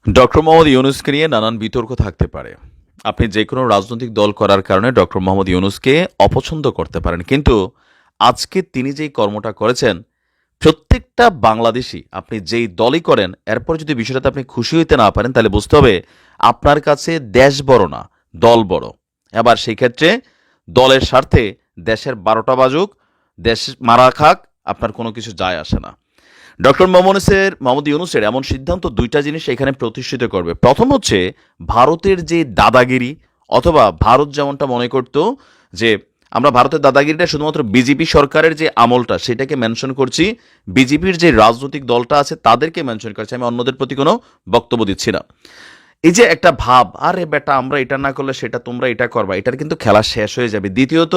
Doctor Mohammad ইউনূসকে নিয়ে নানান বিতর্ক থাকতে পারে। আপনি যে কোনো রাজনৈতিক দল করার কারণে ডক্টর মোহাম্মদ ইউনূসকে অপছন্দ করতে পারেন, কিন্তু আজকে তিনি যেই কর্মটা করেছেন, প্রত্যেকটা বাংলাদেশি আপনি যেই দলই করেন, এরপর যদি বিষয়টাতে আপনি খুশি হইতে না পারেন, তাহলে বুঝতে হবে আপনার কাছে দেশ বড় না, দল বড়। এবার সেই ক্ষেত্রে দলের স্বার্থে দেশের ১২টা বাজুক, দেশ মারা খাক, আপনার কোনো কিছু যায় আসে না। ডক্টর মোহাম্মদ ইউনূসের এমন সিদ্ধান্ত দুইটা জিনিস এখানে প্রতিষ্ঠিত করবে। প্রথম হচ্ছে ভারতের যে দাদাগিরি, অথবা ভারত যেমনটা মনে করতো যে আমরা ভারতের দাদাগিরিটা শুধুমাত্র বিজেপি সরকারের যে আমলটা সেটাকে মেনশন করছি, বিজেপির যে রাজনৈতিক দলটা আছে তাদেরকে মেনশন করছি, আমি অন্যদের প্রতি কোনো বক্তব্য দিচ্ছি না। এই যে একটা ভাব, আরে বেটা আমরা এটা না করলে সেটা তোমরা এটা করবা, এটার কিন্তু খেলা শেষ হয়ে যাবে। দ্বিতীয়ত,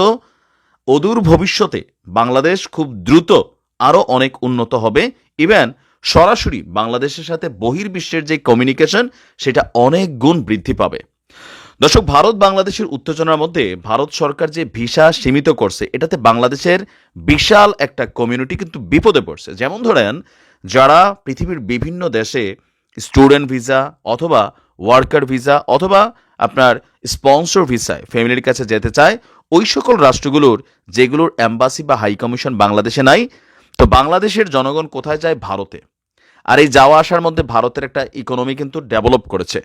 অদূর ভবিষ্যতে বাংলাদেশ খুব দ্রুত আরও অনেক উন্নত হবে। ইভেন সরাসরি বাংলাদেশের সাথে বহির্বিশ্বের যে কমিউনিকেশন সেটা অনেক গুণ বৃদ্ধি পাবে। দর্শক, ভারত বাংলাদেশের উত্তেজনার মধ্যে ভারত সরকার যে ভিসা সীমিত করছে, এটাতে বাংলাদেশের বিশাল একটা কমিউনিটি কিন্তু বিপদে পড়ছে। যেমন ধরেন, যারা পৃথিবীর বিভিন্ন দেশে স্টুডেন্ট ভিসা অথবা ওয়ার্কার ভিসা অথবা আপনার স্পন্সর ভিসায় ফ্যামিলির কাছে যেতে চায়, ওই সকল রাষ্ট্রগুলোর যেগুলোর অ্যাম্বাসি বা হাই কমিশন বাংলাদেশে নাই, তো বাংলাদেশের জনগণ কোথায় যায়? ভারতে। আর এই যাওয়া আসার মধ্যে ভারতের একটা ইকোনমি কিন্তু ডেভেলপ করেছে।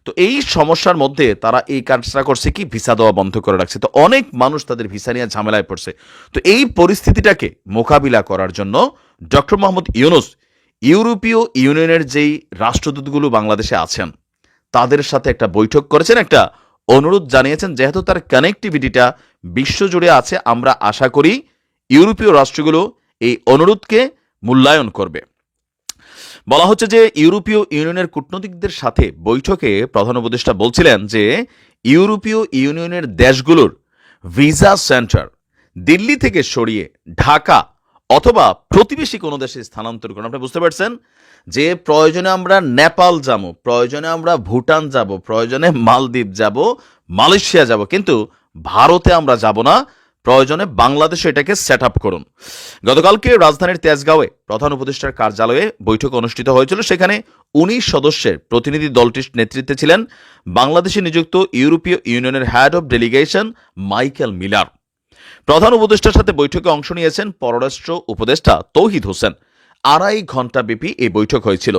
তো এই সমস্যার মধ্যে তারা এই কাজটা করছে কি, ভিসা দেওয়া বন্ধ করে রাখছে। তো অনেক মানুষ তাদের ভিসা নিয়ে ঝামেলায় পড়ছে। তো এই পরিস্থিতিটাকে মোকাবিলা করার জন্য ডক্টর মোহাম্মদ ইউনূস ইউরোপীয় ইউনিয়নের যেই রাষ্ট্রদূতগুলো বাংলাদেশে আছেন তাদের সাথে একটা বৈঠক করেছেন, একটা অনুরোধ জানিয়েছেন। যেহেতু তার কানেক্টিভিটিটা বিশ্বজুড়ে আছে, আমরা আশা করি ইউরোপীয় রাষ্ট্রগুলো এই অনুরোধকে মূল্যায়ন করবে। বলা হচ্ছে যে ইউরোপীয় ইউনিয়নের কূটনীতিকদের সাথে বৈঠকে প্রধান উপদেষ্টা বলছিলেন যে ইউরোপীয় ইউনিয়নের দেশগুলোর ভিসা সেন্টার দিল্লি থেকে সরিয়ে ঢাকা অথবা প্রতিবেশী কোনো দেশে স্থানান্তর করুন। আপনি বুঝতে পারছেন যে প্রয়োজনে আমরা নেপাল যাব, প্রয়োজনে আমরা ভুটান যাব, প্রয়োজনে মালদ্বীপ যাব, মালয়েশিয়া যাব, কিন্তু ভারতে আমরা যাব না। প্রয়োজনে বাংলাদেশে এটাকে সেট আপ করুন। গতকালকে রাজধানীর তেজগাঁওয়ে প্রধান উপদেষ্টার কার্যালয়ে বৈঠক অনুষ্ঠিত হয়েছিল। সেখানে ১৯ সদস্যের প্রতিনিধি দলটির নেতৃত্বে ছিলেন বাংলাদেশে নিযুক্ত ইউরোপীয় ইউনিয়নের head of delegation Michael Miller. প্রধান উপদেষ্টার সাথে বৈঠকে অংশ নিয়েছেন পররাষ্ট্র উপদেষ্টা তৌহিদ হোসেন। ২.৫ ঘণ্টা ব্যাপী এই বৈঠক হয়েছিল।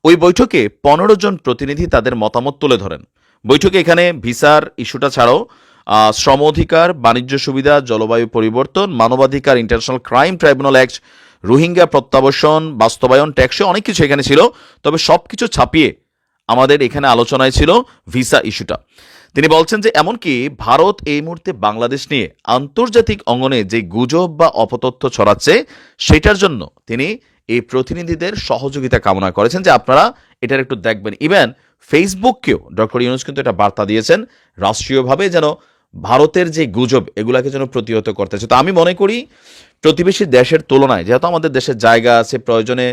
ওই বৈঠকে ১৫ জন প্রতিনিধি তাদের মতামত তুলে ধরেন। বৈঠকে এখানে ভিসার ইস্যুটা ছাড়াও শ্রম অধিকার, বাণিজ্য সুবিধা, জলবায়ু পরিবর্তন, মানবাধিকার, international crime tribunal act, Rohingya প্রত্যাবাসন, বাস্তবায়ন, ট্যাক্সে অনেক কিছু এখানে ছিল। তবে সব কিছু ছাপিয়ে আমাদের এখানে আলোচনায় ছিল ভিসা ইস্যুটা। তিনি বলছেন যে এমনকি ভারত এই মুহূর্তে বাংলাদেশ নিয়ে আন্তর্জাতিক অঙ্গনে যে গুজব বা অপতথ্য ছড়াচ্ছে, সেটার জন্য তিনি এই প্রতিনিধিদের সহযোগিতা কামনা করেছেন যে আপনারা এটার একটু দেখবেন। ইভেন ফেসবুককেও ডক্টর ইউনূস কিন্তু এটা বার্তা দিয়েছেন রাষ্ট্রীয়ভাবে, যেন ভারতের যে গুজব এগুলাকে যেন প্রতিহত করতেছে। তো আমি মনে করি প্রতিবেশী দেশের তুলনায় যেহেতু আমাদের দেশের জায়গা আছে, প্রয়োজনে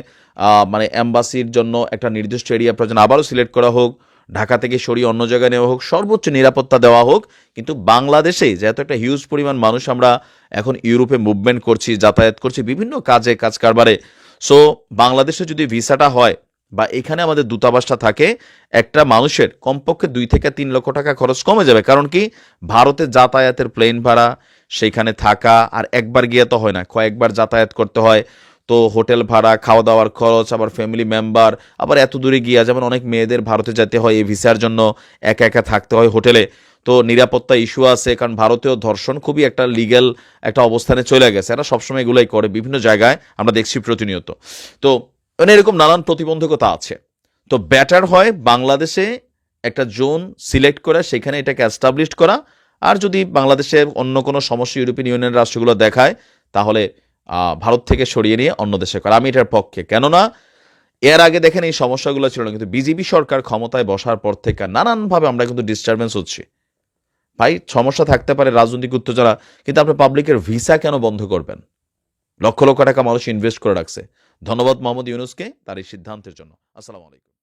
মানে অ্যাম্বাসির জন্য একটা নির্দিষ্ট এরিয়া প্রয়োজন আবারও সিলেক্ট করা হোক, ঢাকা থেকে সরিয়ে অন্য জায়গায় নেওয়া হোক, সর্বোচ্চ নিরাপত্তা দেওয়া হোক। কিন্তু বাংলাদেশে যেহেতু একটা হিউজ পরিমাণ মানুষ আমরা এখন ইউরোপে মুভমেন্ট করছি, যাতায়াত করছি বিভিন্ন কাজে, কাজ কারবারে। সো বাংলাদেশে যদি ভিসাটা হয় বা এখানে আমাদের দূতাবাসটা থাকে, একটা মানুষের কমপক্ষে ২ থেকে ৩ লক্ষ টাকা খরচ কমে যাবে। কারণ কি, ভারতে যাতায়াতের প্লেন ভাড়া, সেইখানে থাকা, আর একবার গিয়ে তো হয় না, কয়েকবার যাতায়াত করতে হয়। তো হোটেল ভাড়া, খাওয়া দাওয়ার খরচ, আবার ফ্যামিলি মেম্বার, আবার এত দূরে গিয়া, যেমন অনেক মেয়েদের ভারতে যেতে হয় এই ভিসার জন্য, একা একা থাকতে হয় হোটেলে। তো নিরাপত্তা ইস্যু আছে, কারণ ভারতীয় ধর্ষণ খুবই একটা লিগ্যাল একটা অবস্থানে চলে গেছে। এরা সবসময় এগুলাই করে, বিভিন্ন জায়গায় আমরা দেখছি প্রতিনিয়ত। তো মানে এরকম নানান প্রতিবন্ধকতা আছে। তো বেটার হয় বাংলাদেশে একটা জোন সিলেক্ট করে সেখানে এটাকে অ্যাস্টাবলিশ করা। আর যদি বাংলাদেশে অন্য কোনো সমস্যা ইউরোপিয়ান ইউনিয়নের রাষ্ট্রগুলো দেখায়, তাহলে ভারত থেকে সরিয়ে নিয়ে অন্য দেশে করা। আমি এটার পক্ষে। কেননা এর আগে দেখেন এই সমস্যাগুলো ছিল না, কিন্তু বিজেপি সরকার ক্ষমতায় বসার পর থেকে নানানভাবে আমরা কিন্তু ডিস্টারবেন্স হচ্ছি। ভাই, সমস্যা থাকতে পারে, রাজনৈতিক উত্তেজনা, কিন্তু আপনি পাবলিকের ভিসা কেন বন্ধ করবেন? লক্ষ লক্ষ টাকা মানুষ ইনভেস্ট করে রাখছে। ধন্যবাদ মোহাম্মদ ইউনূসকে তার এই সিদ্ধান্তের জন্য। আসসালামু আলাইকুম।